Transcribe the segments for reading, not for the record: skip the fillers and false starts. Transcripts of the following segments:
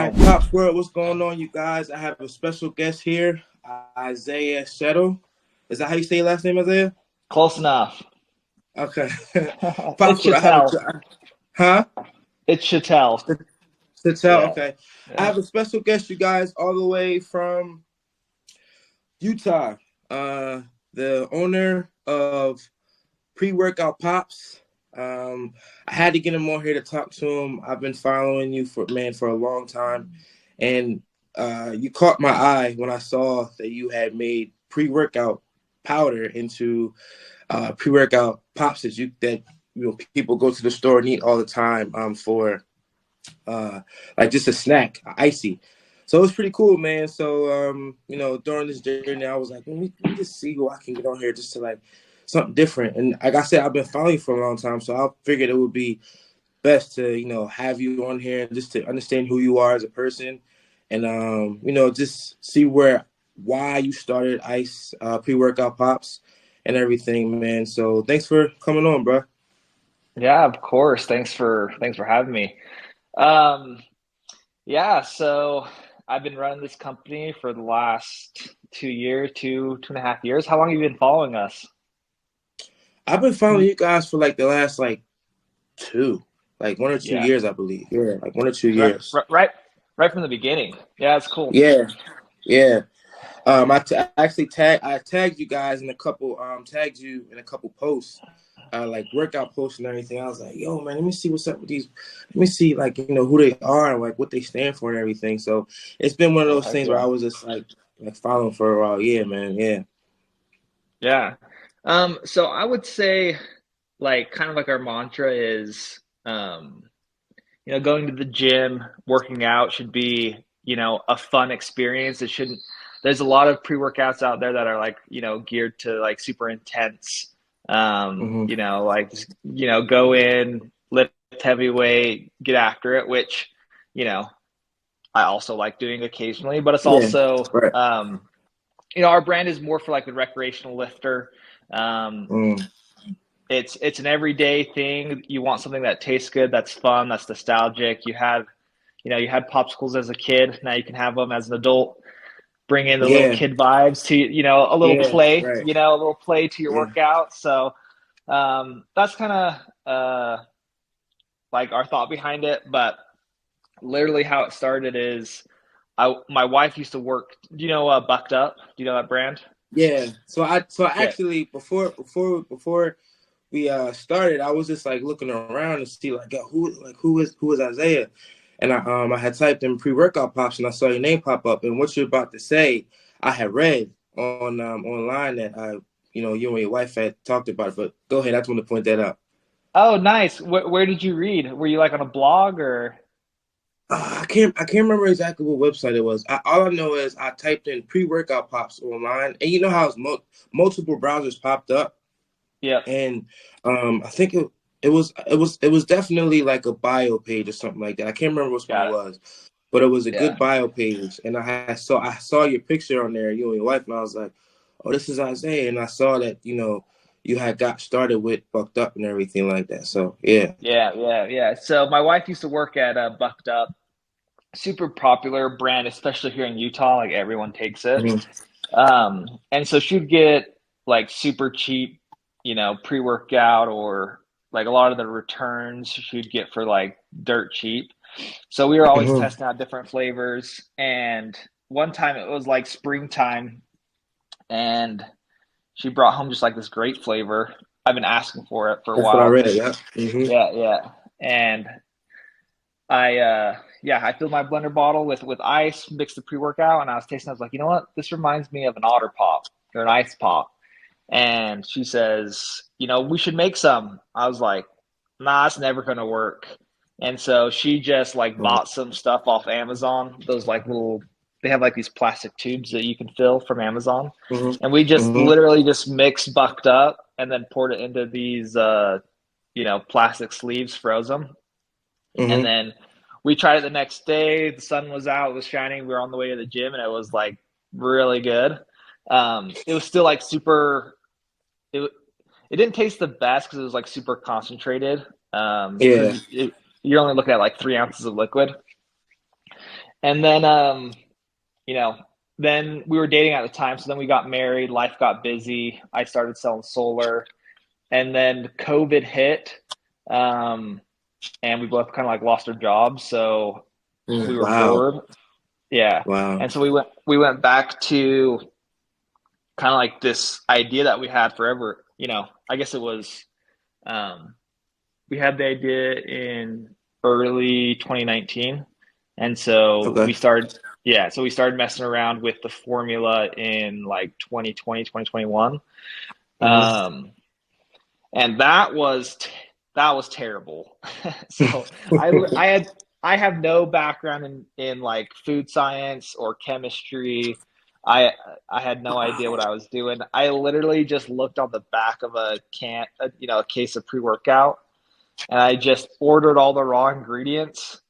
All right, Pops World, what's going on, you guys? I have a special guest here, Isaiah Shettell. Is that how you say your last name, Isaiah? Close enough. Okay. It's Pops World, Shettell. huh? It's Shettell. To tell, Yeah. okay. I Yeah. have a special guest, you guys, all the way from Utah. Uh, the owner of Pre-Workout Pops. I had to get him on here to talk to him. I've been following you for a long time, and you caught my eye when I saw that you had made pre-workout powder into pre-workout pops that people go to the store and eat all the time for like just a snack, icy. So it was pretty cool, man. So during this journey, I was like, let me just see who I can get on here just to like something different. And like I said, I've been following you for a long time, so I figured it would be best to have you on here just to understand who you are as a person, and just see why you started Ice pre-workout pops and everything, man. So thanks for coming on, bro. Yeah, of course. Thanks for having me. Um, yeah, so I've been running this company for the last 2 years, 2.5 years. How long have you been following us? I've been following you guys for like the last like like 1 or 2 Yeah. years, I believe. Yeah, like 1 or 2 years. Right from the beginning. Yeah, it's cool. Yeah, yeah. I tagged you guys in a couple tagged you in a couple posts, like workout posts and everything. I was like, yo, man, let me see what's up with these. Let me see like who they are and like what they stand for and everything. So it's been one of Oh, those heck things where yeah. I was just like following for a while. Yeah, man. Yeah. Yeah. So I would say like kind of like our mantra is going to the gym, working out should be, a fun experience. It shouldn't, there's a lot of pre-workouts out there that are like, geared to like super intense, Hmm. like, go in, lift heavy weight, get after it, which, you know, I also like doing occasionally, but it's Yeah. also, Right. our brand is more for like the recreational lifter. Um, Mm. it's an everyday thing. You want something that tastes good, that's fun, that's nostalgic. You had popsicles as a kid. Now you can have them as an adult. Bring in the little Yeah. kid vibes to a little Yeah. play. Right. A little play to your Yeah. workout. So that's kind of like our thought behind it. But literally, how it started is my wife used to work. Do you know Bucked Up? Do you know that brand? Yeah. So I Yeah, actually before we started, I was just like looking around to see like yo, who is Isaiah, and I had typed in pre workout pops and I saw your name pop up, and what you're about to say I had read on online that you and your wife had talked about it. But go ahead, I just want to point that out. Oh, nice. Where did you read? Were you like on a blog or? I can't remember exactly what website it was. All I know is I typed in pre workout pops online, and you know how it's multiple browsers popped up, Yep. and I think it was definitely like a bio page or something like that. I can't remember which one it Got it. was, but it was a Yeah. good bio page, and I saw your picture on there, you and your wife, and I was like, oh, this is Isaiah, and I saw that you had got started with Bucked Up and everything like that. So yeah. Yeah, yeah, yeah. So my wife used to work at Bucked Up, super popular brand, especially here in Utah. Like everyone takes it. Hmm. And so she'd get like super cheap, pre-workout or like a lot of the returns she'd get for like dirt cheap. So we were always Hmm. testing out different flavors. And one time it was like springtime and she brought home just like this great flavor. I've been asking for it for a That's what I while. read. Just Yeah. Hmm. yeah, yeah. And I filled my blender bottle with ice, mixed the pre-workout, and I was tasting. I was like, you know what? This reminds me of an otter pop or an ice pop. And she says, we should make some. I was like, nah, it's never gonna work. And so she just like bought some stuff off Amazon. Those like little, they have like these plastic tubes that you can fill from Amazon. Hmm. And we just Hmm. literally just mixed Bucked Up and then poured it into these plastic sleeves, froze them, and Hmm. then we tried it the next day. The sun was out, it was shining. We were on the way to the gym, and it was like really good. It was still like super. It it didn't taste the best because it was like super concentrated. Yeah. Because you're only looking at like 3 ounces of liquid, And then, you know, then we were dating at the time. So then we got married, life got busy. I started selling solar, and then COVID hit. Um, and we both kind of like lost our jobs. So we were Wow. bored. Yeah. Wow. And so we went back to kind of like this idea that we had forever. I guess it was, um, we had the idea in early 2019. And so Okay. we started messing around with the formula in like 2020, 2021. Hmm. Um, and that was terrible. So I have no background in like food science or chemistry. I I had no idea what I was doing. I literally just looked on the back of a case of pre-workout, and I just ordered all the raw ingredients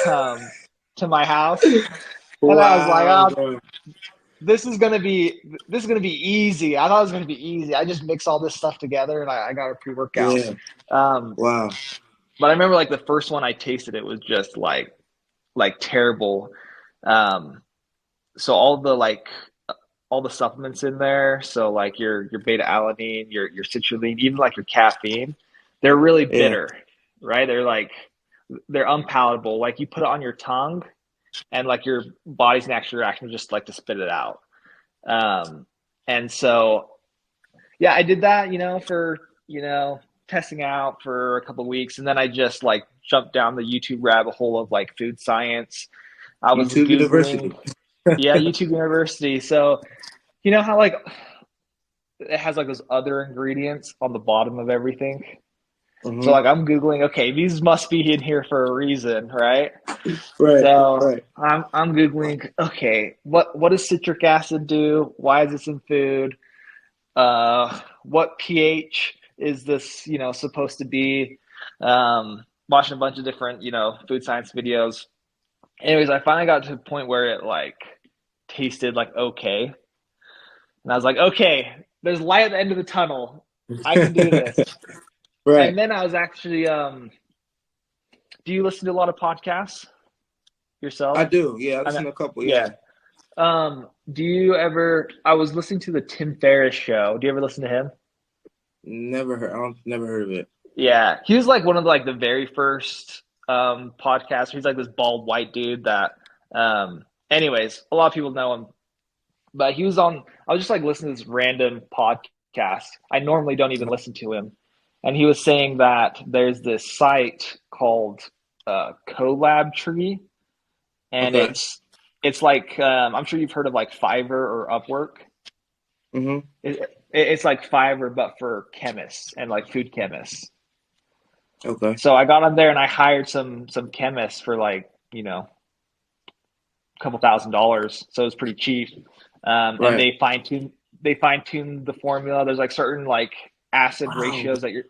um, to my house, and I was like, Wow, oh, bro. this is gonna be easy. I thought it was gonna be easy. I just mix all this stuff together, and I got a pre-workout. Yeah. Um, Wow. but I remember like the first one I tasted, it was just like terrible. Um, so all the supplements in there, so like your beta alanine, your citrulline, even like your caffeine, they're really Yeah. bitter, right? They're unpalatable. Like you put it on your tongue, and like your body's natural reaction is just like to spit it out. Um, and so yeah, I did that, for testing out for a couple of weeks, and then I just like jumped down the YouTube rabbit hole of like food science. I was YouTube Googling, University. yeah, YouTube University. So you know how like it has like those other ingredients on the bottom of everything. So Hmm. like I'm Googling, okay, these must be in here for a reason, right? Right. So Right. I'm Googling, okay, what does citric acid do? Why is this in food? What pH is this, supposed to be? Watching a bunch of different, food science videos. Anyways, I finally got to the point where it like tasted like okay. And I was like, okay, there's light at the end of the tunnel. I can do this. Right. And then I was actually, do you listen to a lot of podcasts I yourself? do. Yeah, I I mean, listen to a couple. yeah. Yeah. Do you ever, I was listening to the Tim Ferriss show. Do you ever listen to him? Never heard. I don't, never heard of it. Yeah. He was like one of like the very first podcasts. He's like this bald white dude that anyways, a lot of people know him. But he was on, I was just like listening to this random podcast. I normally don't even listen to him. And he was saying that there's this site called Collab Tree, and Okay. it's like I'm sure you've heard of like Fiverr or Upwork. Hmm. It's like Fiverr, but for chemists and like food chemists. Okay. So I got on there and I hired some chemists for like a couple $1,000, so it's pretty cheap. And Right. they fine tune the formula. There's like certain like acid Wow. ratios that you're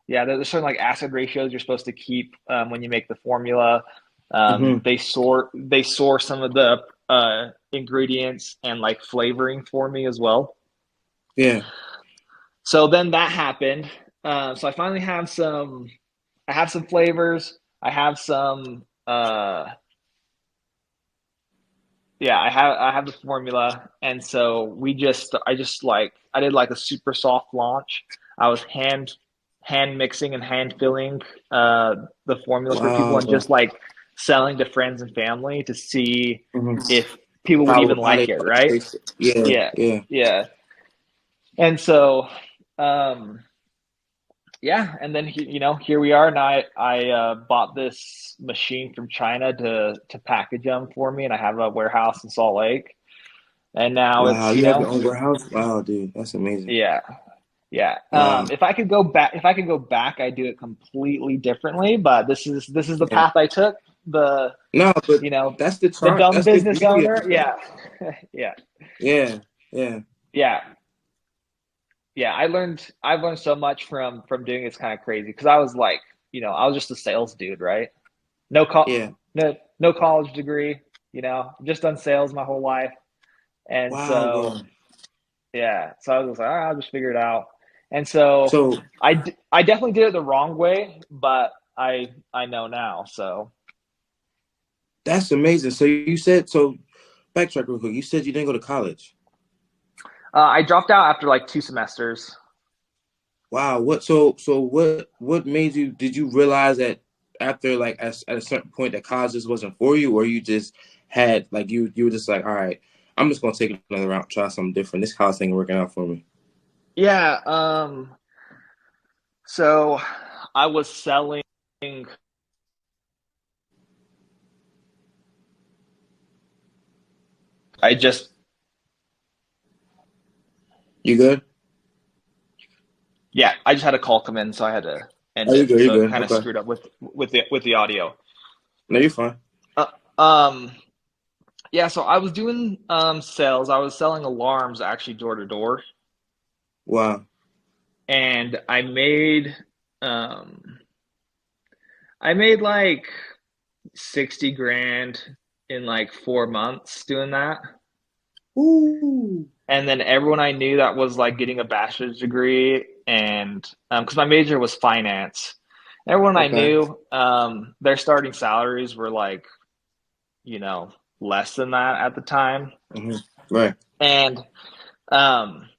yeah, there's certain like acid ratios you're supposed to keep when you make the formula. Hmm. They source some of the ingredients and like flavoring for me as well. Yeah. So then that happened. So I finally have some. I have some flavors. I have some. Yeah, I have the formula, and so I did like a super soft launch. I was hand mixing and hand filling the formula for people, Wow, and bro. just like selling to friends and family to see Hmm. if people would even How they like it, like to right? taste it. Yeah. Yeah, Yeah. yeah. And so, um, yeah, and then here we are. Now I bought this machine from China to package them for me, and I have a warehouse in Salt Lake. And now Wow. it's You have your own warehouse. Wow, dude, that's amazing. yeah, yeah. Wow. If I could go back, I'd do it completely differently. But this is the Yeah. path I took. The No, but you know that's the the charm. dumb That's the business beauty of owner. it, though. Yeah, yeah, Yeah. Yeah. yeah. Yeah, I've learned so much from doing it. It's kind of crazy because I was like, I was just a sales dude, right? No Yeah. no college degree, just done sales my whole life. And Wow, bro. so yeah, so I was like, I'll just figure it out. And so So I definitely did it the wrong way, but I know now. So That's amazing. So you said so. Backtrack real quick. You said you didn't go to college. I dropped out after like 2 semesters. Wow. What made you? Did you realize that after like at a certain point that college just wasn't for you, or you just had like you were just like, all right, I'm just gonna take another route, try something different. This college thing working out for me. Yeah. So I was selling. I just You good? Yeah, I just had a call come in, so I had to Oh, end you it. good. You So it good. kind of Okay. screwed up with the audio. No, you're fine. Uh, um, yeah, so I was doing sales. I was selling alarms actually door to door, Wow. and um I made like 60 grand in like 4 months doing that. Ooh. And then everyone I knew that was like getting a bachelor's degree, and because my major was finance, everyone I Okay. knew, their starting salaries were like, you know, less than that at the time. Hmm. Right. And um,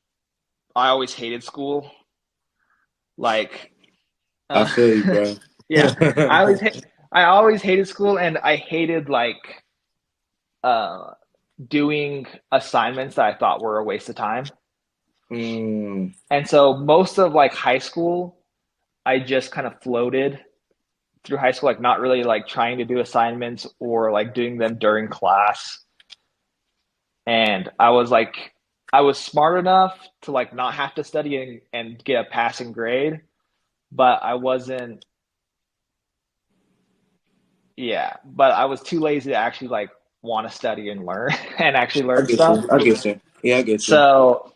I always hated school. Like, I uh, feel you, bro. yeah, I always hated school, and I hated like uh, doing assignments that I thought were a waste of time. Mm, And so most of like high school, I just kind of floated through high school, like not really like trying to do assignments or like doing them during class. And I was smart enough to like not have to study and get a passing grade, but I wasn't, yeah, but I was too lazy to actually like want to study and learn and actually I learn get stuff. you. I get you. Yeah, I get you. So,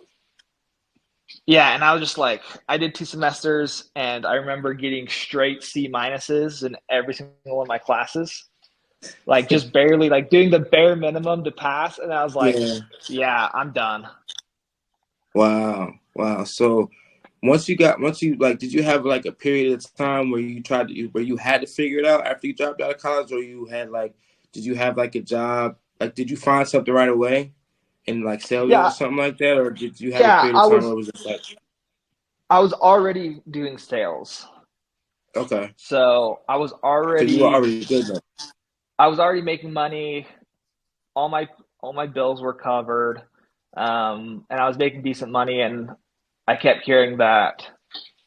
yeah, and I was just like, I did 2 semesters and I remember getting straight C minuses in every single one of my classes, like just barely, like doing the bare minimum to pass. And I was like, Yeah. yeah, I'm done. Wow. Wow. So once you like, did you have like a period of time where you where you had to figure it out after you dropped out of college, or you had like, did you have like a job? Like, did you find something right away in like sales or Yeah, something like that, or did you have a yeah, period of time where it was just like, I was already doing sales. okay, So so you were already good then? I was already making money. All my all my bills were covered. And I was making decent money, and I kept hearing that,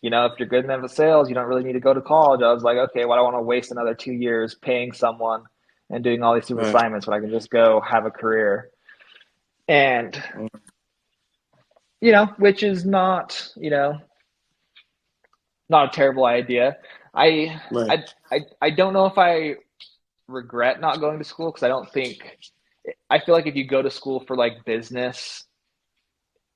if you're good enough at sales, you don't really need to go to college. I was like, okay, why do I want to waste another 2 years paying someone and doing all these stupid Right. assignments when I can just go have a career? And, which is not, not a terrible idea. I Right. I don't know if I regret not going to school, because I feel like if you go to school for like business,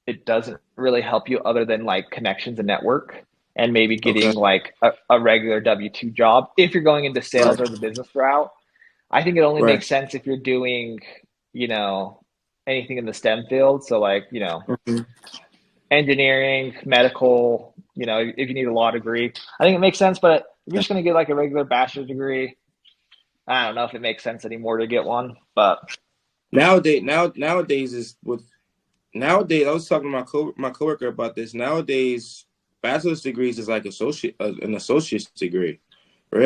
it doesn't really help you other than like connections and network and maybe Okay. getting like a regular W-2 job if you're going into sales Right. or the business route. I think it only Right. makes sense if you're doing, you know, anything in the STEM field. So like, Mhm. engineering, medical, if you need a law degree, I think it makes sense. But if you're just going to get like a regular bachelor's degree, I don't know if it makes sense anymore to get one. But Nowadays is with nowadays. I was talking to my coworker about this. Nowadays, bachelor's degrees is like an associate's degree,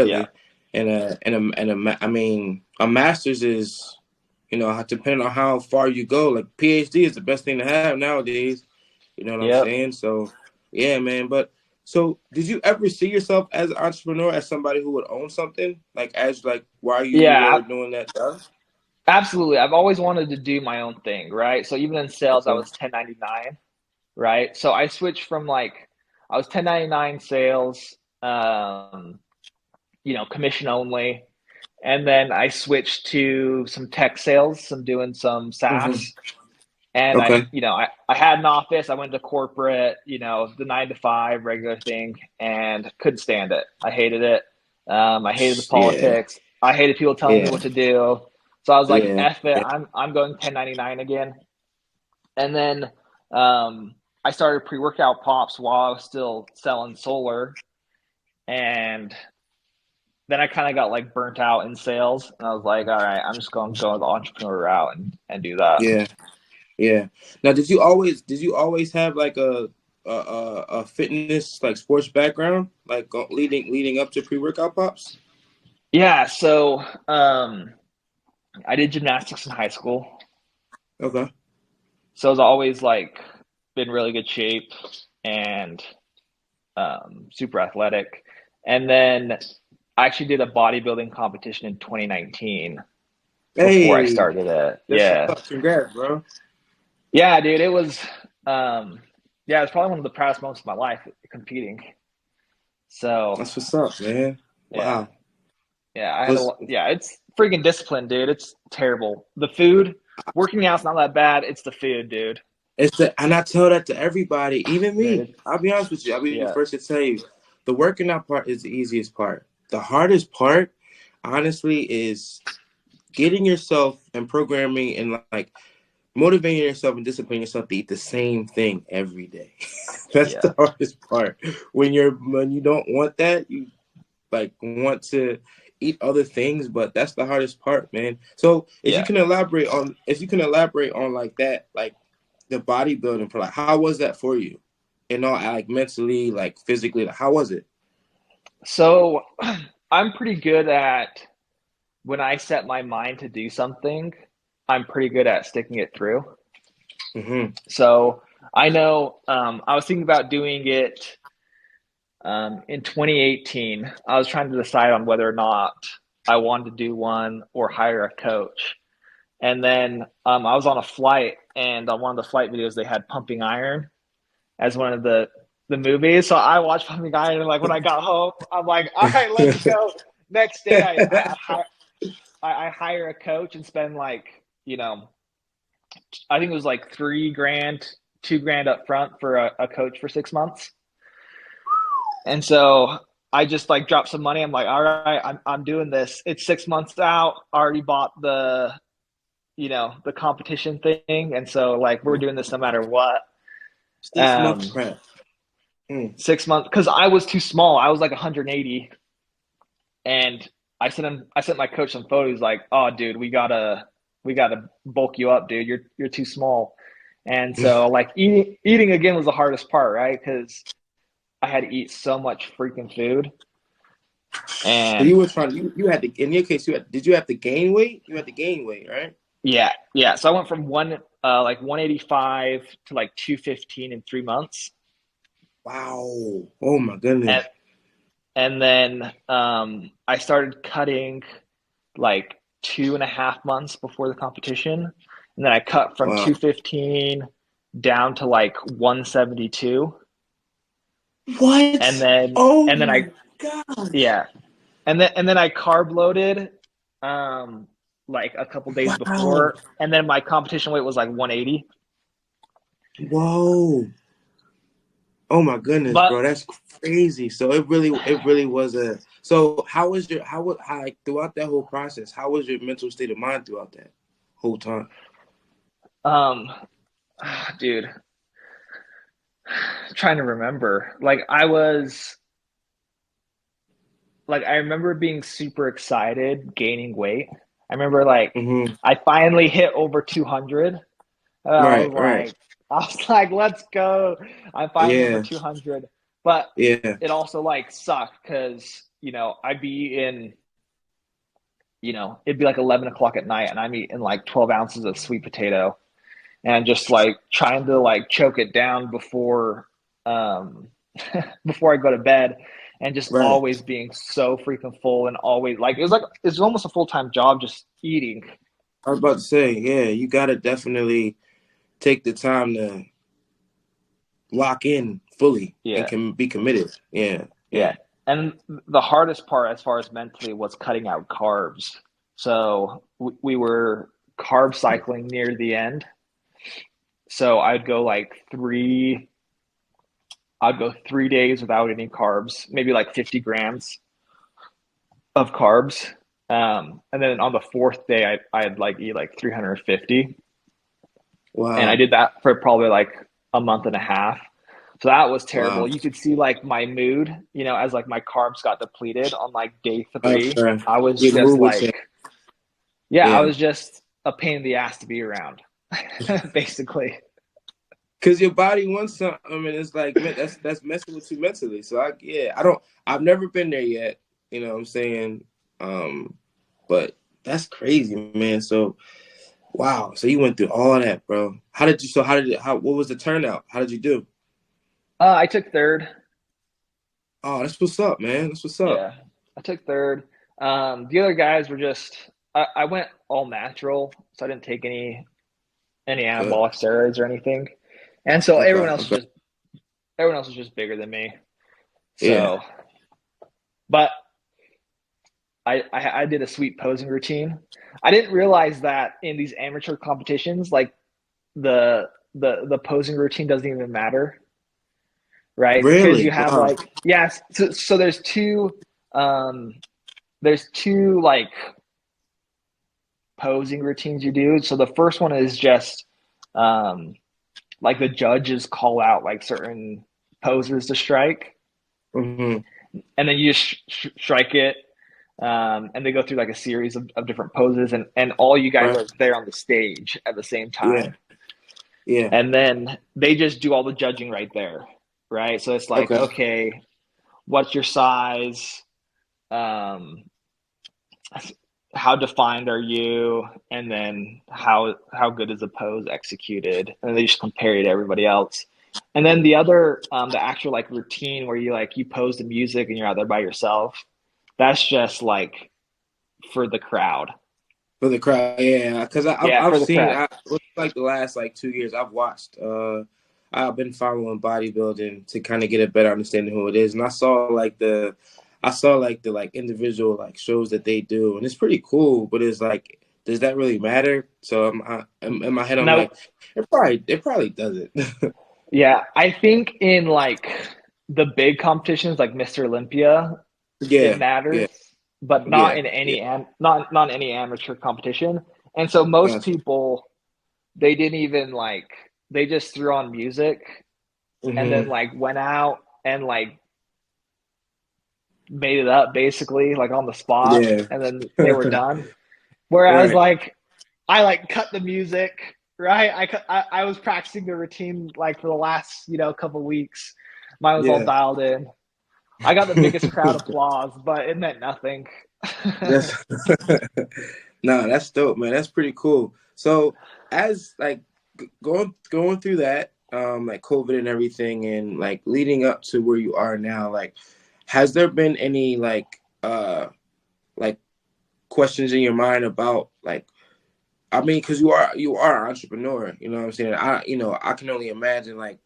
yeah, really, I mean, a master's is, depending on how far you go. Like PhD is the best thing to have nowadays. You know what I'm yep, saying? So, yeah, man. But so, did you ever see yourself as an entrepreneur, as somebody who would own something, like as like while you yeah, were doing that job? absolutely. I've always wanted to do my own thing, right? So even in sales, I Okay. was 1099, right? So I switched from like I was 1099 sales, commission only, and then I switched to some tech sales, some doing some Hmm. SaaS. And Okay. I had an office. I went to corporate, the 9 to 5 regular thing, and couldn't stand it. I hated it. I hated the Yeah. politics. I hated people telling me Yeah. what to do. So I was like, Yeah. "F it, I'm going 1099 again." And then I started pre-workout pops while I was still selling solar, and then I kind of got like burnt out in sales, and I was like, all right, I'm just going to go the entrepreneur route and do that. Yeah, yeah. Now, did you always have like a fitness like sports background, like leading up to pre workout pops? Yeah, so I did gymnastics in high school, Okay. so I was always like been really good shape and super athletic. And then I actually did a bodybuilding competition in 2019 before I Hey, started it. that's what's Yeah, up. Congrats, bro. yeah, dude, it was um, yeah, it was probably one of the proudest moments of my life competing. So That's what's up, man. yeah, Wow. yeah, I had a Was lot. Yeah, it's freaking discipline, dude. It's terrible. The food, working out's not that bad. It's the food, dude. it's the and I tell that to everybody, even me. Dude, I'll be honest with you. I'll be the yeah, first to tell you, the working out part is the easiest part. The hardest part, honestly, is getting yourself and programming and like motivating yourself and disciplining yourself to eat the same thing every day. That's yeah, the hardest part. When you don't want that, you like want to eat other things, but that's the hardest part, man. So yeah. if you can elaborate on like that, like the bodybuilding for like how was that for you? And all like mentally, like physically, like, how was it? So I'm pretty good at when I set my mind to do something, I'm pretty good at sticking it through. Mm-hmm. So I know I was thinking about doing it in 2018. I was trying to decide on whether or not I wanted to do one or hire a coach. And then I was on a flight, and on one of the flight videos, they had pumping iron as one of the movies. So I watched pumping iron, and like when I got home, I'm like, all right, let's go. Next day, I hire a coach and spend like, I think it was like 3 grand, 2 grand up front for a coach for 6 months. And so I just like dropped some money. I'm like, all right, I'm doing this. It's 6 months out. Already bought the competition thing. And so like we're doing this no matter what. 6 month Um, prep. Mm. 6 months because I was too small. I was like 180, and I sent my coach some photos like, oh dude, we gotta bulk you up, dude. You're too small. And so like eating again was the hardest part, right? Because I had to eat so much freaking food. So And you were trying. You had to. In your case, did you have to gain weight? You had to gain weight, right? yeah, yeah. So I went from like 185 to like 215 in 3 months. Wow. Oh my And goodness. and then I started cutting like 2.5 months before the competition. And then I cut from Wow. 215 down to like 172. And What? then Oh and then my I gosh. yeah. And then I carb loaded um like a couple days Wow. before, and then my competition weight was like 180. Whoa. Oh my goodness, But bro. That's crazy. So it really was a. So how was your how like throughout that whole process? How was your mental state of mind throughout that whole time? um dude, trying to remember. I remember being super excited gaining weight. I remember like Mm-hmm. I finally hit over 200. And Right. Right. I was like, let's go. I'm finally over Yeah. 200. But Yeah. it also like sucked because, I'd be in, it'd be like 11 o'clock at night, and I'm eating like 12 ounces of sweet potato and just like trying to like choke it down um, before I go to bed, and just Right. always being so freaking full, and always it's almost a full-time job just eating. I was about to say, yeah, you gotta definitely take the time to lock in fully and Yeah. can be committed. Yeah. Yeah. Yeah. And the hardest part, as far as mentally, was cutting out carbs. So we were carb cycling near the end. So I'd go 3 days without any carbs, maybe like 50 grams of carbs. And then on the fourth day, I'd like eat like 350. And I Wow. did that for probably like a month and a half. So that was terrible. Wow. You could see like my mood, as like my carbs got depleted on like day 3. Okay. I was Your just mood would like, change. yeah, I Yeah. was just a pain in the ass to be around, basically. Cause your body wants something. I mean, it's like that's messing with you mentally. So I've never been there yet. You know what I'm saying? But that's crazy, man. So wow. So you went through all that, bro. What was the turnout? How did you do? I took third. Oh, that's what's up, man. That's what's up. Yeah, I took third. The other guys were just, I went all natural, so I didn't take any Good. anabolic steroids or anything. And so Okay. Okay. everyone else was just bigger than me. Yeah. So, but I did a sweet posing routine. I didn't realize that in these amateur competitions, like the posing routine doesn't even matter, right? Because you Really? have Wow. like, yes, so um there's two like posing routines you do. So the first one is just um like the judges call out like certain poses to strike, Mm-hmm. and then you just strike it, and they go through like a series of different poses, and all you guys Right. are there on the stage at the same Yeah. time, Yeah. and then they just do all the judging right there, right? So it's like, Okay. okay, what's your size, um, how defined are you, and then how good is the pose executed, and they just compare it to everybody else. And then the other, the actual like routine where you pose the music and you're out there by yourself, that's just like for the crowd. For the crowd, yeah. Because Yeah, I've for the seen crowd. like the last like 2 years I've watched. I've been following bodybuilding to kind of get a better understanding who it is, and I saw like the like individual like shows that they do, and it's pretty cool. But it's like, does that really matter? So in my head, I'm Now, like, it probably doesn't. yeah, I think in like the big competitions like Mr. Olympia, it Yeah, yeah, matters, but not yeah, in yeah. not in any amateur competition. And so most Gotcha. people, they didn't even like, they just threw on music and then Hmm. like went out and like made it up basically like on the spot, Yeah. and then they were done. Whereas Right. like I like cut the music, right? I was practicing the routine like for the last, couple weeks. Mine was all Yeah. dialed in. I got the biggest crowd applause, but it meant nothing. That's no, that's dope, man. That's pretty cool. So as like going through that, like COVID and everything, and like leading up to where you are now, like has there been any like questions in your mind about like, I mean, because you are an entrepreneur, you know what I'm saying? I can only imagine like,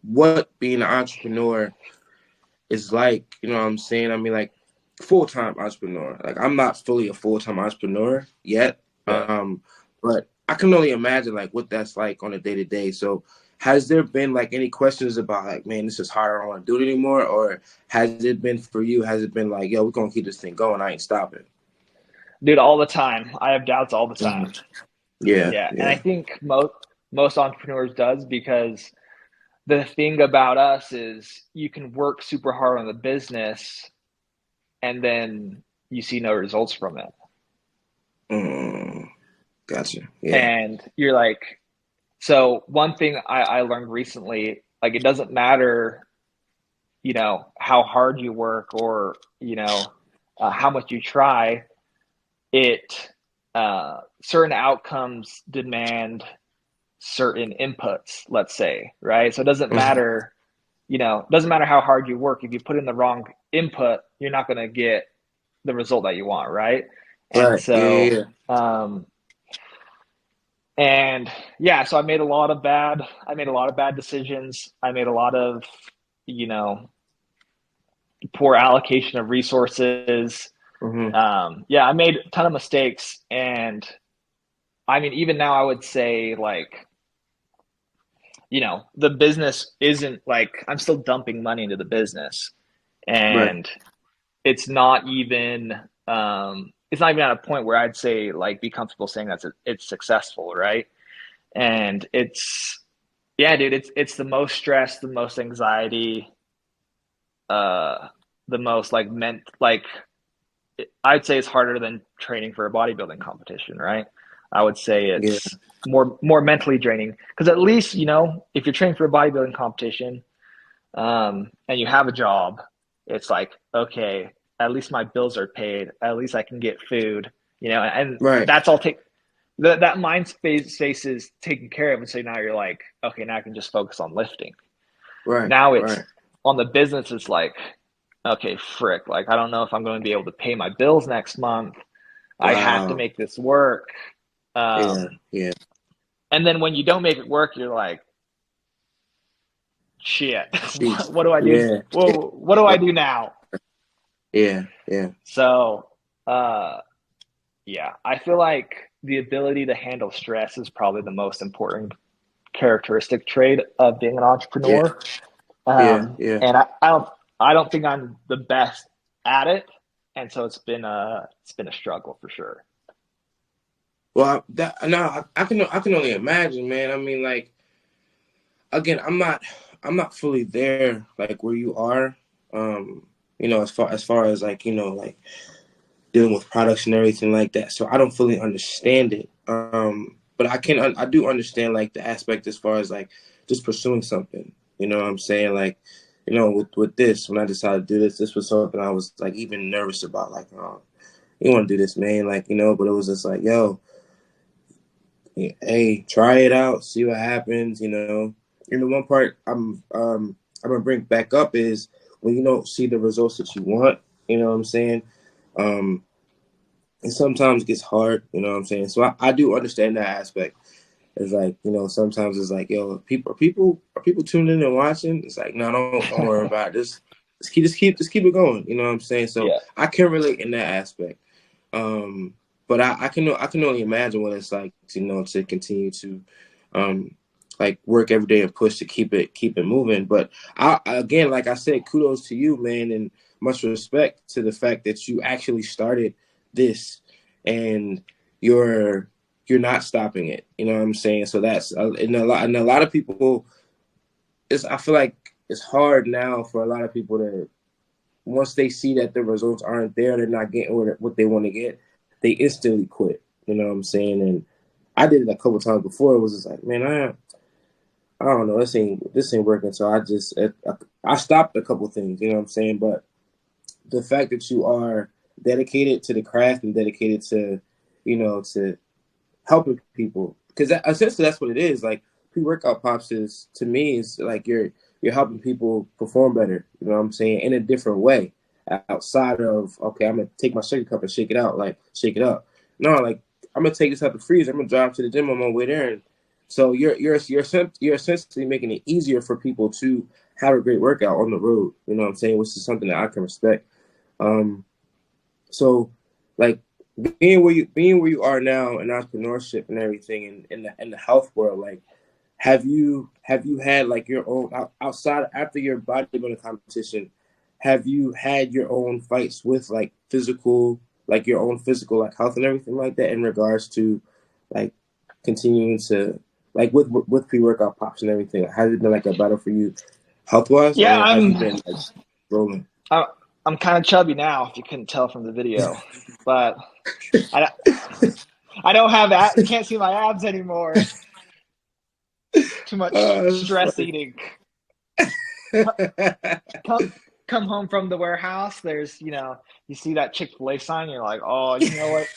what being an entrepreneur is like, you know what I'm saying? I mean, like full-time entrepreneur. Like I'm not fully a full-time entrepreneur yet. Yeah. But I can only imagine like what that's like on a day-to-day. So has there been like any questions about like, man, this is hard, I don't want to do it anymore? Or has it been for you? Has it been like, yo, we're gonna keep this thing going, I ain't stopping? Dude, all the time. I have doubts all the time. Mhm. Yeah, Yeah, and I yeah. think most entrepreneurs does, because the thing about us is you can work super hard on the business and then you see no results from it. Mm, gotcha. Yeah. And you're like, so one thing I learned recently, like it doesn't matter, how hard you work, or, how much you try, it, certain outcomes demand certain inputs, let's say, right? So it doesn't Mhm. matter, doesn't matter how hard you work. If you put in the wrong input, you're not going to get the result that you want, right? And Right. Yeah, yeah, so, yeah. and yeah, so I made a lot of bad decisions. I made a lot of, you know, poor allocation of resources. Hmm. Yeah, I made a ton of mistakes. And I mean, even now I would say like, the business isn't like, I'm still dumping money into the business, Right. and it's not even, it's not even at a point where I'd say like be comfortable saying that it's successful, right? And Yeah, dude, it's the most stress, the most anxiety, uh, the most like I'd say it's harder than training for a bodybuilding competition, right? I would say Yeah, it's more mentally draining because at least if you're training for a bodybuilding competition, and you have a job, it's like okay, at least my bills are paid. At least I can get food, and right, that's all take that mind space is taken care of, and so now you're like, okay, now I can just focus on lifting. right, Now it's right. on the business. It's like, okay, frick, like I don't know if I'm going to be able to pay my bills next month. I have to Wow. make this work. Yeah, Um, yeah. and then when you don't make it work, you're like, shit, Jeez. what do I do? Yeah, yeah, Well, what do I do now? yeah, yeah. So, uh, yeah, I feel like the ability to handle stress is probably the most important characteristic trait of being an Yeah, entrepreneur. yeah, yeah. And I don't think I'm the best at it, and so it's been a struggle for sure. Well, that no, I can only imagine, man. I mean, like again, I'm not fully there like where you are. As far as like like dealing with products and everything like that. So I don't fully understand it. But I do understand like the aspect as far as like just pursuing something. You know what I'm saying? Like, with this, when I decided to do this, this was something I was like even nervous about. Like, oh, you want to do this, man? Like, but it was just like, yo, hey, try it out, see what happens. And the one part I'm gonna bring back up is when you don't see the results that you want. You know what I'm saying? Um, it sometimes gets hard, you know what I'm saying? So I do understand that aspect. It's like, sometimes it's like, yo, are people tuning in and watching? It's like, no, don't worry about it. Just keep it going, you know what I'm saying? So Yeah. I can relate in that aspect. But I can only imagine what it's like to continue to like work every day and push to keep it moving. But again, like I said, kudos to you, man, and much respect to the fact that you actually started this and you're you're not stopping it. You know what I'm saying? So that's and a lot of people. I feel like it's hard now for a lot of people to once they see that the results aren't there, they're not getting what they want to get, they instantly quit. You know what I'm saying? And I did it a couple times before. It was just like, man, I don't know, this ain't working. So I stopped a couple things. You know what I'm saying? But the fact that you are dedicated to the craft and dedicated to helping people, because essentially that's what it is. Like pre-workout pops is to me is like you're helping people perform better. You know what I'm saying, in a different way outside of okay, I'm gonna take my sugar cup and shake it out, like shake it up. No, like I'm gonna take this out the freezer. I'm gonna drive to the gym on my way there, and so you're essentially making it easier for people to have a great workout on the road. You know what I'm saying, which is something that I can respect. Um, so like being where you are now in entrepreneurship and everything in the health world, like have you had like your own outside after your bodybuilding competition, have you had your own fights with like your own physical like health and everything like that in regards to like continuing to like with pre-workout pops and everything? Has it been like a battle for you health wise, Yeah, or have you been like rolling? I'm I'm kind of chubby now, if you couldn't tell from the video, but I I don't have that. You can't see my abs anymore. Too much That's stress funny. eating. Come come home from the warehouse. There's you see that Chick-fil-A sign. You're like, oh, you know what?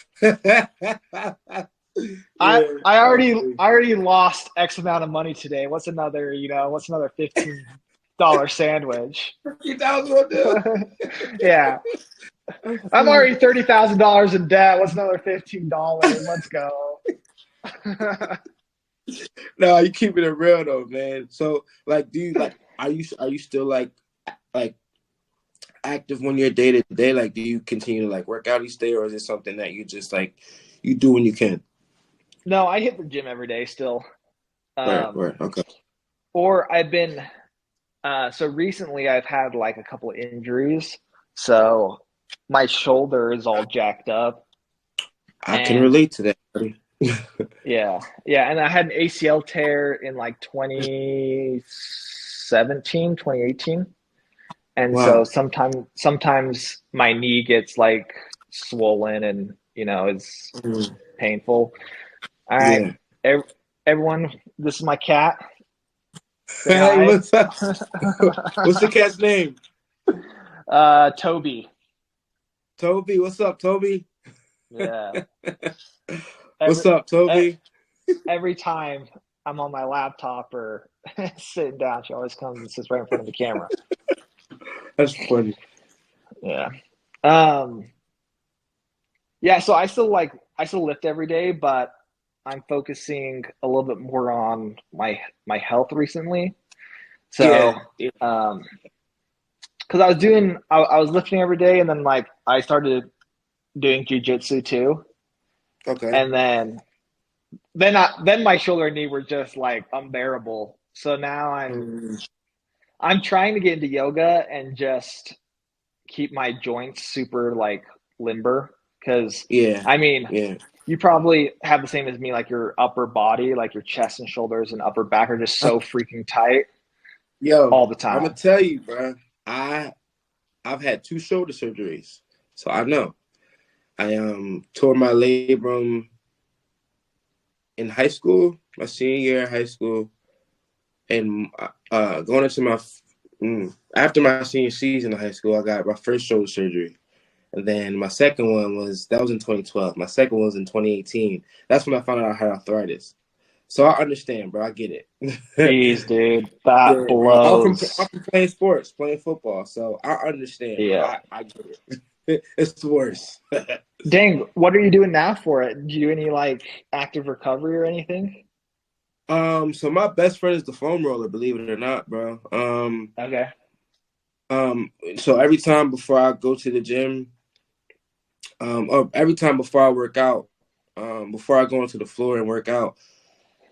I Yeah, I I already feel I already lost X amount of money today. What's another $15 sandwich? you. That was what do. Yeah, I I'm feel already $30,000 in debt. What's another $15? Let's go. No, you keeping it real though, man. So, like, do you like? Are you still like active when you're day to day? Like, do you continue to like work out each day, or is it something that you just like you do when you can? No, I hit the gym every day still. Right, Um, right, okay. or I've been so recently I've had like a couple of injuries. So my shoulder is all jacked up I can and relate to that, buddy. Yeah. Yeah. And I had an ACL tear in like 2017, 2018. And so Wow. sometimes my knee gets like swollen and, it's Mm. painful. All right. Yeah. Ev- Everyone, this is my cat. Say Hey, hi. what's up? What's the cat's name? Toby. Toby. What's up, Toby? Yeah. What's Every, up, e- Toby? every time I'm on my laptop or sitting down, she always comes and sits right in front of the camera. That's funny. Yeah. Um, yeah, so I still lift every day, but I'm focusing a little bit more on my health recently. So, Yeah. Yeah. um, because I was lifting every day, and then like I started doing jujitsu too, Okay. and then my shoulder and knee were just like unbearable. So now Mm. I'm trying to get into yoga and just keep my joints super like limber because Yeah. I mean Yeah. you probably have the same as me, like your upper body, like your chest and shoulders and upper back are just so freaking tight Yo, all the I'm gonna time. tell you, bro. I've had two shoulder surgeries, so I know. I tore my labrum in high school, my senior year of high school, and going into my after my senior season of high school, I got my first shoulder surgery. And then my second one was in 2012. My second one was in 2018. That's when I found out I had arthritis. So I understand, bro. I get it. Jeez, dude, Yeah, that bro. I'm blows. from playing sports, playing football. So I understand, bro. Yeah. I get it. It's worse. Dang, what are you doing now for it? Do you do any like active recovery or anything? So my best friend is the foam roller, believe it or not, bro. Okay. So every time before I go to the gym, or every time before I work out, before I go onto the floor and work out,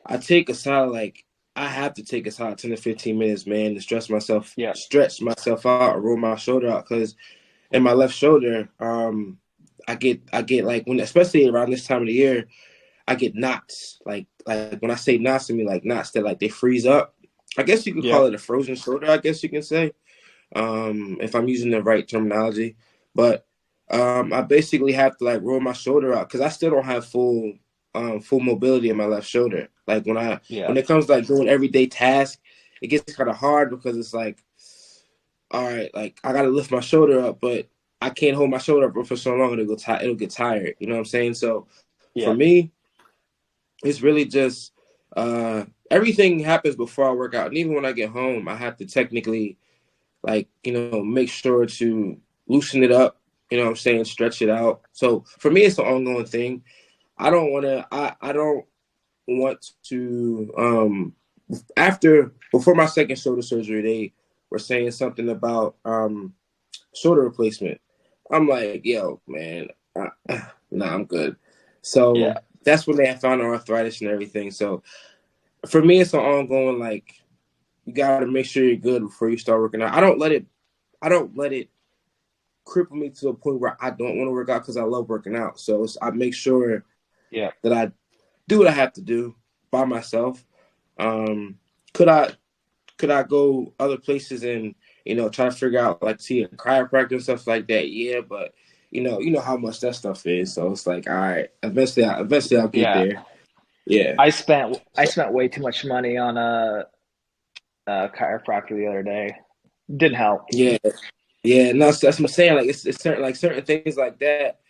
I take a solid like I have to take a solid 10 to 15 minutes, man, to Yeah. stretch myself out, or roll my shoulder out, because in my left shoulder, I get like when especially around this time of the year, I get knots. Like when I say knots, I mean like knots that like they freeze up. I guess you could call Yep. it a frozen shoulder. I guess you can say, if I'm using the right terminology. But I basically have to like roll my shoulder out because I still don't have full mobility in my left shoulder. Like Yeah. when it comes to like doing everyday tasks, it gets kind of hard because it's like, all right, like I gotta lift my shoulder up, but I can't hold my shoulder up for so long it'll get tired. You know what I'm saying? So for Yep. me, it's really just everything happens before I work out, and even when I get home, I have to technically like make sure to loosen it up. You know what I'm saying? Stretch it out. So for me, it's an ongoing thing. I don't want to after before my second shoulder surgery, they were saying something about shoulder replacement. I'm like, yo, man, nah, I'm good. Yeah. So that's when they found arthritis and everything. So for me, it's an ongoing like you got to make sure you're good before you start working out. I don't let it cripple me to a point where I don't want to work out because I love working out. So I make sure Yeah. that I do what I have to do by myself. Um, could I go other places and try to figure out like see a chiropractor and stuff like that? Yeah, but you know how much that stuff is. So it's like, all right, eventually I'll get Yeah. there. Yeah. I So, spent way too much money on a chiropractor the other day. Didn't help. yeah, yeah. No, so that's what I'm saying. Like it's certain things like that,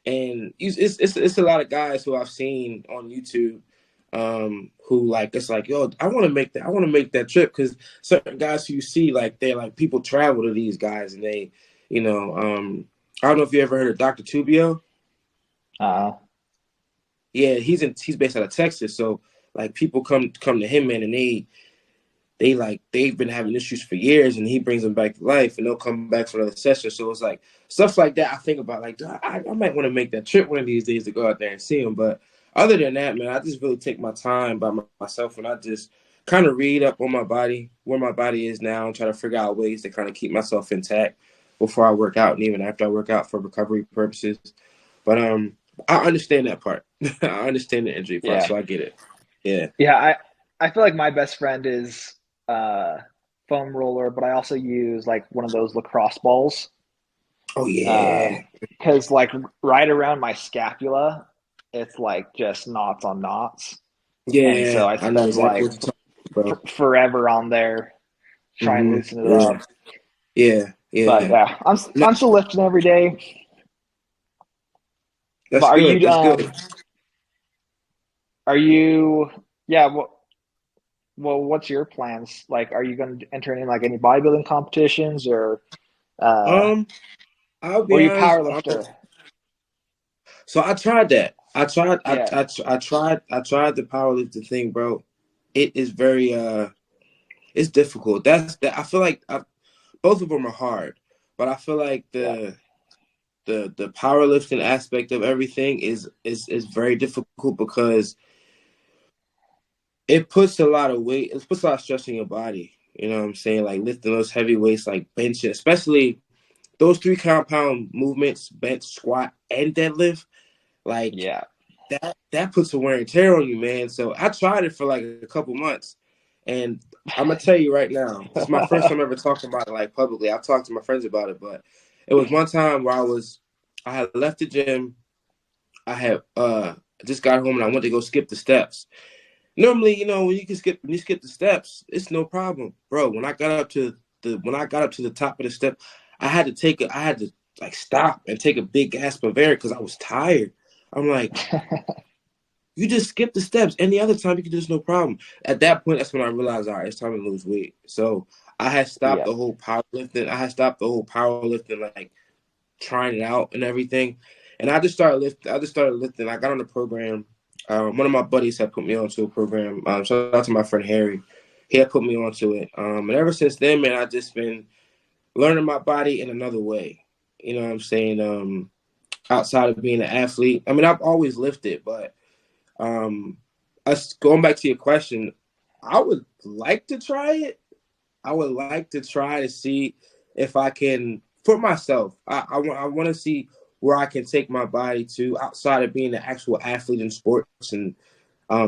and it's a lot of guys who I've seen on YouTube, who like it's like, yo, I want to make that trip because certain guys who you see like they're like people travel to these guys and they, you know, I don't know if you ever heard of Dr. Tubio. Uh, Yeah, he's based out of Texas, so like people come to him, man, and they like they've been having issues for years, and he brings them back to life, and they'll come back for another session. So it's like stuff like that. I think about like I might want to make that trip one of these days to go out there and see him. But other than that, man, I just really take my time by myself, and I just kind of read up on my body, where my body is now, and try to figure out ways to kind of keep myself intact before I work out, and even after I work out for recovery purposes. But I understand that part. I understand the injury part, Yeah. so I get it. Yeah. Yeah, I feel like my best friend is uh foam roller, but I also use like one of those lacrosse balls. Oh Uh yeah. because like right around my scapula, it's like just knots on knots. And so Yeah. I I know spend exactly like what you're talking about, forever on there trying to bro. loosen it Yeah. up. Yeah. But Yeah. yeah, No, I'm still lifting every day. But that's good. That's good. are you yeah, well what's your plans? Like are you going to enter in like any bodybuilding competitions uh Um, I'll or be are you a honest. power lifter? So I tried that. I tried. Yeah. I tried. I tried the powerlifting thing, bro. It is very it's difficult. That's that. I feel like both of them are hard, but I feel like Yeah. the powerlifting aspect of everything is very difficult because it puts a lot of weight. It puts a lot of stress on your body. You know what I'm saying? Like lifting those heavy weights, like benching, especially those three compound movements: bench, squat, and deadlift. Like Yeah. that puts a wear and tear on you, man. So I tried it for like a couple months, and I'm gonna tell you right now, this is my first time ever talking about it like publicly. I've talked to my friends about it, but it was one time where I had left the gym. I had just got home and I went to go skip the steps. Normally, when you skip the steps, it's no problem, bro. When I got up to the top of the step, I had to like stop and take a big gasp of air because I was tired. I'm like, you just skip the steps. Any other time you can do this, no problem. At that point, that's when I realized, all right, it's time to lose weight. So I had stopped Yeah. the whole powerlifting. I had stopped the whole powerlifting, like trying it out and everything. And I just started lifting. I just started lifting. I got on the program. One of my buddies had put me onto a program. Shout out to my friend Harry. He had put me onto it. And ever since then, man, I've just been learning my body in another way. You know what I'm saying? Outside of being an athlete, I mean, I've always lifted, but um, us going back to your question, I would like to try it. I would like to try to see if I can for myself. I want to see where I can take my body to outside of being an actual athlete in sports and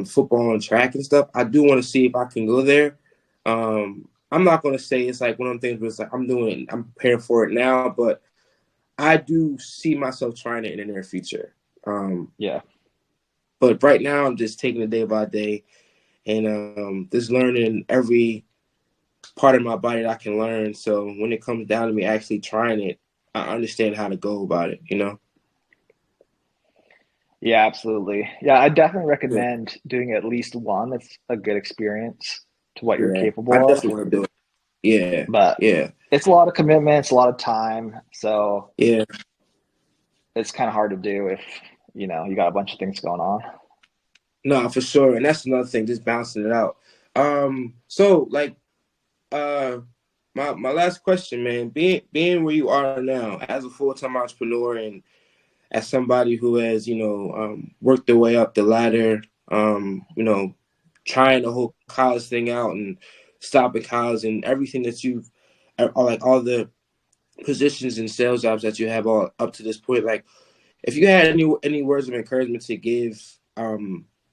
football and track and stuff. I do want to see if I can go there. I'm not going to say it's like one of them things where it's like I'm preparing for it now, but I do see myself trying it in the near future. Um, Yeah. but right now, I'm just taking it day by day and just learning every part of my body that I can learn. So when it comes down to me actually trying it, I understand how to go about it, you know? Yeah, absolutely. Yeah, I definitely Yeah. recommend doing at least one. It's a good experience to what you're Yeah. I capable of. definitely want to do it. Yeah. But Yeah. it's a lot of commitment, it's a lot of time. So Yeah. it's kind of hard to do if, you got a bunch of things going on. No, for sure. And that's another thing, just balancing it out. So like uh my last question, man, being where you are now as a full-time entrepreneur and as somebody who has, worked their way up the ladder, trying the whole college thing out and stopping college and everything that you've, like all the positions and sales jobs that you have all up to this point. Like, if you had any words of encouragement to give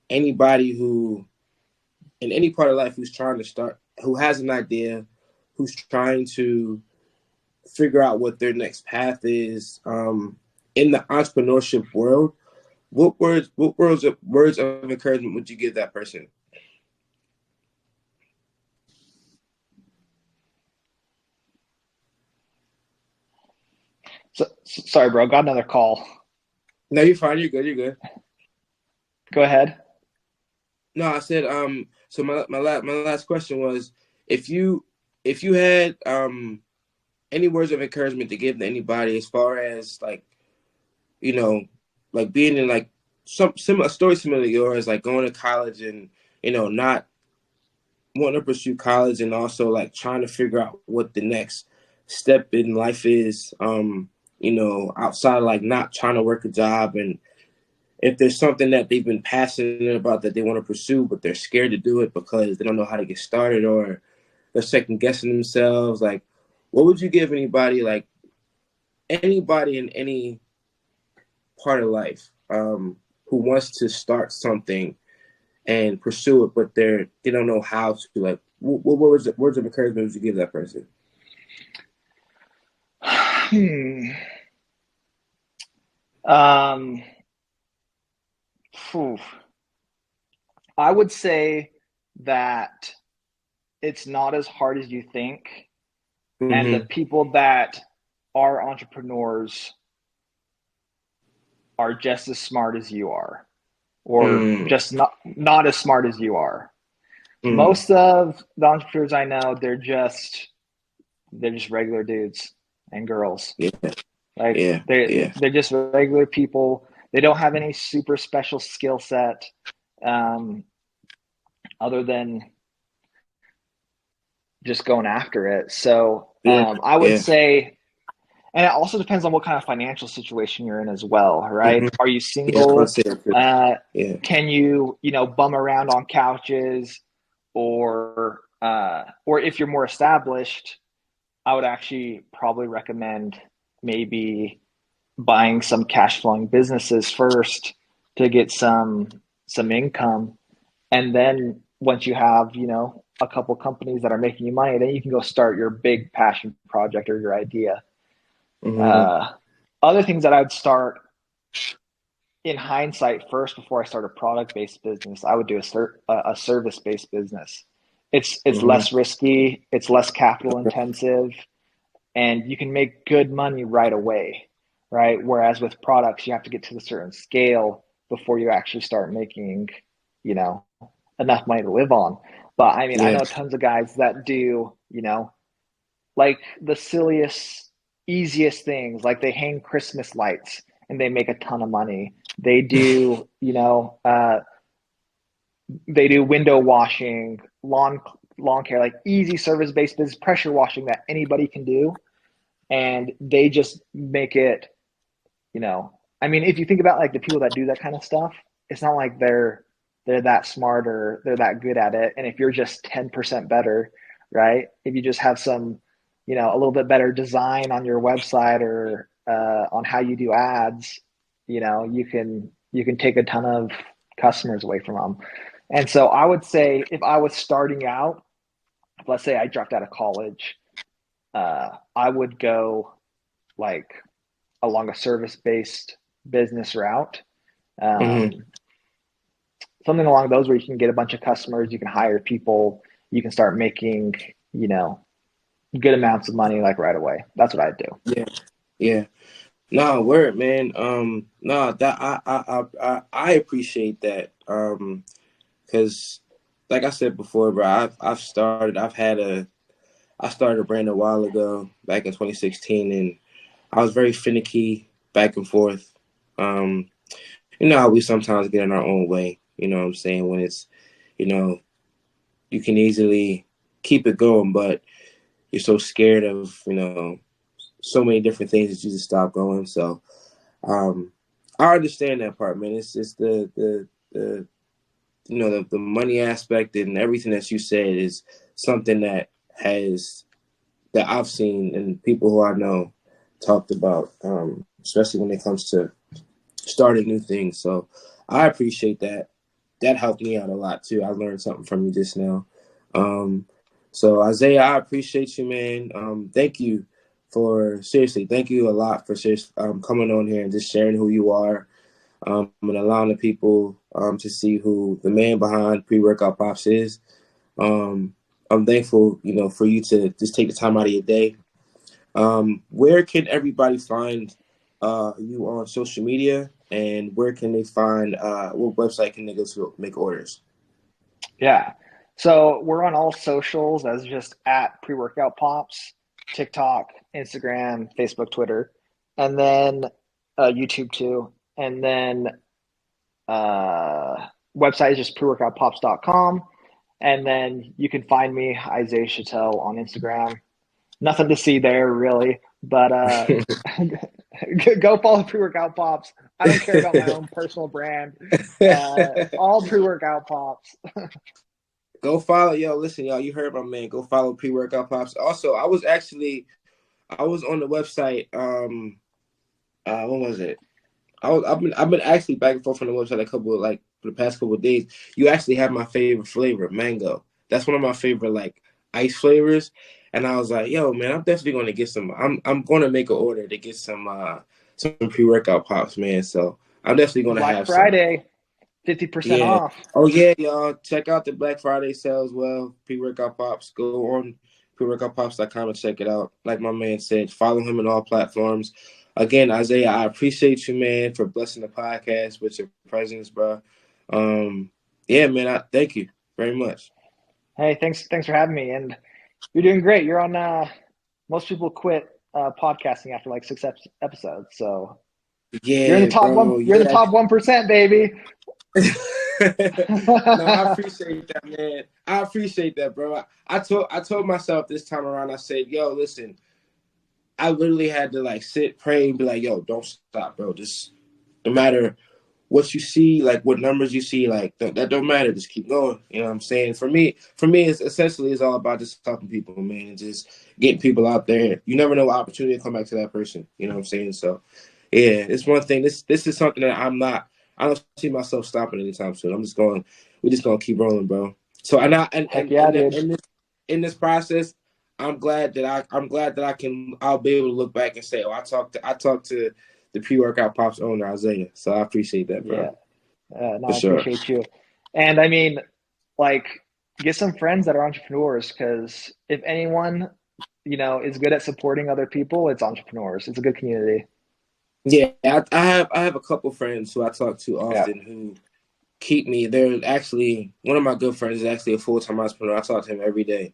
anybody who in any part of life who's trying to start, who has an idea, who's trying to figure out what their next path is in the entrepreneurship world, words of encouragement would you give that person? So, sorry, bro, got another call. No, you're fine. You're good. You're good. Go ahead. No, I said. So my last question was, if you had any words of encouragement to give to anybody as far as like you know like being in like some similar story similar to yours, like going to college and not wanting to pursue college and also like trying to figure out what the next step in life is. Outside of like not trying to work a job and if there's something that they've been passionate about that they want to pursue, but they're scared to do it because they don't know how to get started or they're second guessing themselves. Like, what would you give anybody, like anybody in any part of life? who wants to start something and pursue it, but they don't know how to. Like, what words of encouragement would you give that person? Hmm. Um, phew. I would say that it's not as hard as you think, and the Mm-hmm. people that are entrepreneurs are just as smart as you are, or Mm-hmm. just not as smart as you are. Mm-hmm. Most of the entrepreneurs I know, they're just regular dudes and girls. Yeah. Like Yeah. Yeah. they're just regular people. They don't have any super special skill set, um, other than just going after it. So Yeah. I would Yeah. say, and it also depends on what kind of financial situation you're in as well, right? Mm-hmm. Are you Yeah. I'll single? say that too. Uh, Yeah. can you bum around on couches, or if you're more established, I would actually probably recommend maybe buying some cash flowing businesses first to get some income, and then once you have a couple companies that are making you money, then you can go start your big passion project or your idea. Mm-hmm. uh, Other things that I'd start in hindsight first before I start a product based business, I would do a service based business. It's Mm-hmm. less risky, it's less capital intensive, and you can make good money right away, right? Whereas with products, you have to get to a certain scale before you actually start making, you know, enough money to live on. But I mean, I Yeah. know tons of guys that do, like the silliest, easiest things, like they hang Christmas lights and they make a ton of money. They do, they do window washing, lawn care, like easy service based business, pressure washing that anybody can do, and they just make it, I mean, if you think about like the people that do that kind of stuff, it's not like they're that smart or they're that good at it. And if you're just 10% better, right? If you just have some, a little bit better design on your website, or on how you do ads, you can take a ton of customers away from them. And so I would say, if I was starting out, let's say I dropped out of college, I would go like along a service based business route. Mm-hmm. Um, Something along those, where you can get a bunch of customers, you can hire people, you can start making, you know, good amounts of money like right away. That's what I'd do. Yeah. Yeah. Nah, word, man. Nah, that I appreciate that. Because like I said before, bro, I started a brand a while ago, back in 2016, and I was very finicky, back and forth. Um, you know how we sometimes get in our own way. You know what I'm saying? When it's, you know, you can easily keep it going, but you're so scared of, so many different things that you just stop going. So, um, I understand that part, man. It's the the money aspect and everything that you said is something that I've seen and people who I know talked about, especially when it comes to starting new things. So I appreciate that. That helped me out a lot too. I learned something from you just now. Um, so Isaiah, I appreciate you, man. Thank you a lot for coming on here and just sharing who you are, and allowing the people to see who the man behind Pre-Workout Pops is. Um, I'm thankful, for you to just take the time out of your day. Where can everybody find you on social media, and where can they find what website can they go to make orders? Yeah. So we're on all socials as just at pre workout pops, TikTok, Instagram, Facebook, Twitter, and then YouTube too. And then uh, website is just preworkoutpops.com. And then you can find me, Isaiah Shettell, on Instagram. Nothing to see there really, but go follow Pre Workout Pops. I don't care about my own personal brand. All Pre Workout Pops. Go follow, yo. Listen, y'all. You heard my man. Go follow Pre-Workout Pops. Also, I was on the website. When was it? I've been actually back and forth on the website a couple of, like, for the past couple of days. You actually have my favorite flavor, mango. That's one of my favorite, like, ice flavors. And I was like, yo, man, I'm definitely going to get some. I'm going to make an order to get some pre-workout pops, man. So I'm definitely going to Black have some. Friday, 50% Yeah. off. Oh yeah, y'all. Check out the Black Friday sale as well. Pre-workout pops. Go on preworkoutpops.com and check it out. Like my man said, follow him on all platforms. Again, Isaiah, I appreciate you, man, for blessing the podcast with your presence, bro. Yeah, man, I thank you very much. Hey, thanks for having me. And you're doing great. You're on. Most people quit podcasting after like six episodes. So you're in the Yeah, top one. bro. You're in the Yeah. top 1%, baby. No, I appreciate that, man. I appreciate that, bro. I told myself this time around. I said, "Yo, listen." I literally had to like sit, pray, and be like, "Yo, don't stop, bro. Just no matter what you see, like what numbers you see, like that don't matter. Just keep going." You know what I'm saying? For me, it's essentially it's all about just helping people, man, and just getting people out there. You never know what opportunity to come back to that person. You know what I'm saying? So, yeah, it's one thing. This is something that I don't see myself stopping anytime soon. We're just gonna keep rolling, bro. So and I Heck yeah, and dude. in this process, I'm glad that I'll be able to look back and say, oh, I talked to the pre-workout pops owner Isaiah. So I appreciate that, bro, Yeah. No, for I sure. appreciate you. And I mean, like, get some friends that are entrepreneurs because if anyone, is good at supporting other people, it's entrepreneurs. It's a good community. Yeah, I have a couple friends who I talk to Yeah. often who keep me. They're actually one of my good friends is actually a full-time entrepreneur. I talk to him every day,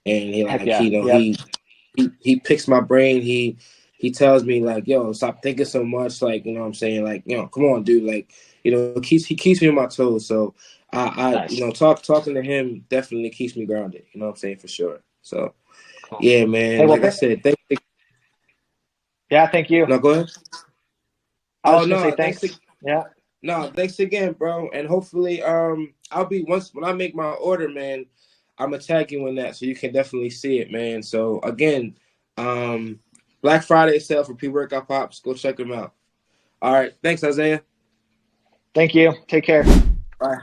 and he Heck like yeah. he you know Yep. he picks my brain. He tells me like, yo, stop thinking so much. Like, you know what I'm saying? Like, come on, dude. Like, he keeps me on my toes. So I Nice. talking to him definitely keeps me grounded. You know what I'm saying? For sure. So Cool. yeah, Hey, man. well, Like I said, yeah, thank you. no, go ahead. I was Oh just gonna say no, thanks. Yeah. thanks again, bro. And hopefully, I'll be once when I make my order, man. I'm gonna tag you in that so you can definitely see it, man. So again, um, Black Friday sale for pre-workout pops. Go check them out. All right, thanks, Isaiah. Thank you. Take care. Bye.